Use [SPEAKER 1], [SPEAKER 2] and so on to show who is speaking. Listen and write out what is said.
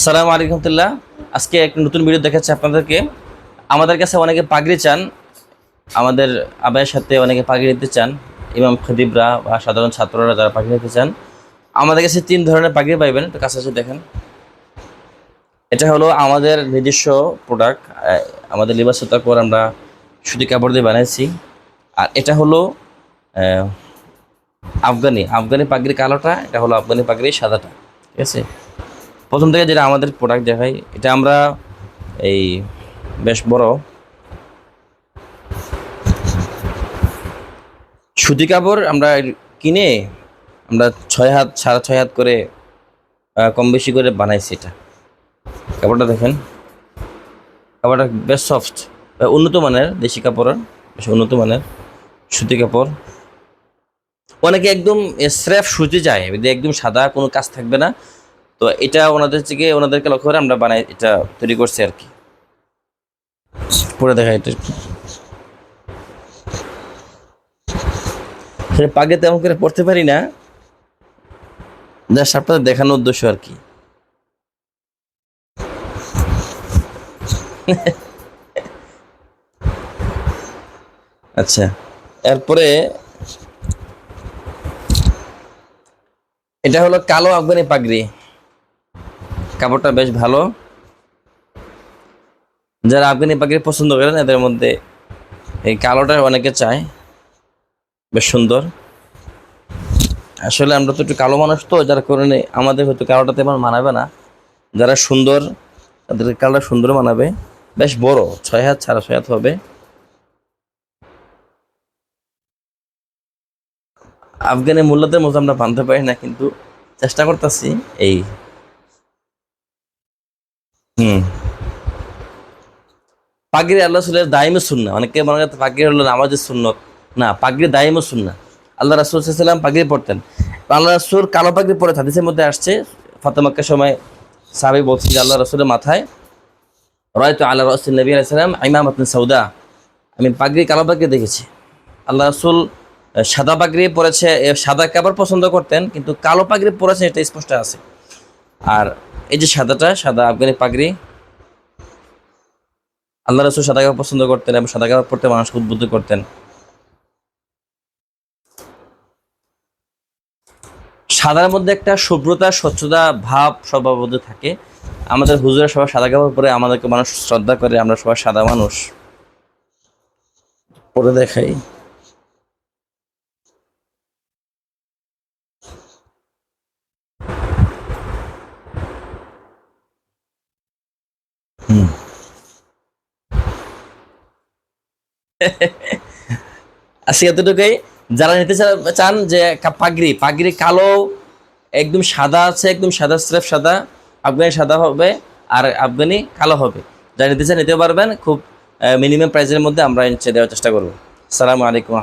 [SPEAKER 1] আসসালামু আলাইকুম রহমতুল্লাহ। আজকে একটা নতুন ভিডিও দেখাচ্ছি আপনাদেরকে। আমাদের কাছে অনেকে পাগড়ি চান, আমাদের আবায়ের সাথে অনেকে পাগড়ি নিতে চান, ইমাম খতিবরা বা সাধারণ ছাত্ররা যারা পাগড়ি নিতে চান। আমাদের কাছে 3 ধরনের পাগড়ি পাইবেন, একটু কাছাকাছি দেখেন। এটা হলো আমাদের নিজস্ব প্রোডাক্ট, আমাদের লিবাস তাকওয়ার আমরা সুতি কাপড় দিয়ে বানাইছি। আর এটা হলো আহ, আফগানি আফগানি পাগড়ি কালোটা, এটা হলো আফগানি পাগড়ি সাদাটা। ঠিক আছে, প্রথম থেকে যেটা আমাদের প্রোডাক্ট দেখাই, এটা আমরা এই বেশ বড় সুতি কাপড় আমরা কিনে আমরা 6 হাত 6.5 হাত করে কম বেশি করে বানাইছি। এটা কাপড়টা দেখেন, কাপড়টা বেশ সফট, উন্নত মানের দেশি কাপড়ের, বেশ উন্নত মানের সুতি কাপড়। অনেকে একদম স্রেফ সুতি যায়, একদম সাদা, কোনো কাজ থাকবে না। তো এটা ওনাদেরকে লক্ষ্য করে আমরা বানাই, এটা তৈরি করছি আর কি। পরে দেখা এটা পাগে তেমন করে পড়তে পারি না, জাস্ট আপনাদের দেখানোর উদ্দেশ্য আর কি। আচ্ছা, এরপরে এটা হলো কালো আফগানি পাগড়ি, কাপড়টা বেশ ভালো। যারা আফগানি পাগড়ি পছন্দ করেন এদের মধ্যে এই কালোটা অনেকে চায়, বেশ সুন্দর। আসলে আমরা তো একটু কালো মানুষ, তো যার কারণে আমাদের হয়তো কালোটা তেমন মানাবে না। যারা সুন্দর তাদের কালোটা সুন্দর মানাবে। বেশ বড়, 6 হাত 6.5 হাত হবে। আফগানি মূল্যদের মতো আমরা বানতে পারি না, কিন্তু চেষ্টা করতেছি। এই হুম পাগড়ি আল্লাহ রাসূলের দাইমে সুন্নাহ। অনেকে মনে করে পাগড়ি হলো নামাজের সুন্নত, না, পাগড়ি দাইমে সুন্নাহ। আল্লাহ রাসূল সাল্লাল্লাহু আলাইহি ওয়াসাল্লাম পাগড়ি পরতেন। আল্লাহ রাসূল কালো পাগড়ি পরে, হাদিসের মধ্যে আসছে, ফাতেমা মক্কার সময় সাহাবী বলছেন যে আল্লাহ রাসূলের মাথায় রাআইতু আলা রাসূলিন নবী আলাইহিস সালাম ইমামাতুন সাউদা, আমি পাগড়ি, কালো পাগড়ি দেখেছি। আল্লাহ রাসূল সাদা পাগড়ি পরেছে, সাদা কাপড় পছন্দ করতেন, কিন্তু কালো পাগড়ি পরেছে, এটা স্পষ্ট আছে। আর এই যে সাদাটা, সাদা আফগানি পাগড়ি, আল্লাহ রাসূল সাদা কাপড় পছন্দ করতেন এবং সাদা কাপড় পরতে মানুষকে উদ্বুদ্ধ করতেন। সাদার মধ্যে একটা শুভ্রতা, স্বচ্ছতা ভাব সবার মধ্যে থাকে। আমাদের হুজুরা সবাই সাদা কাপড় পরে, আমাদেরকে মানুষ শ্রদ্ধা করে, আমরা সবাই সাদা মানুষ। পরে দেখাই। হুম আজকে এতটুকুই। যারা নিতে চান যে পাগড়ি পাগড়ি কালো, একদম সাদা আছে, একদম সাদা, স্রেফ সাদা, আফগানি সাদা হবে আর আফগানি কালো হবে। যারা নিতে চান নিতে পারবেন, খুব মিনিমাম প্রাইসের মধ্যে আমরা দেওয়ার চেষ্টা করবো। আসসালামু আলাইকুম।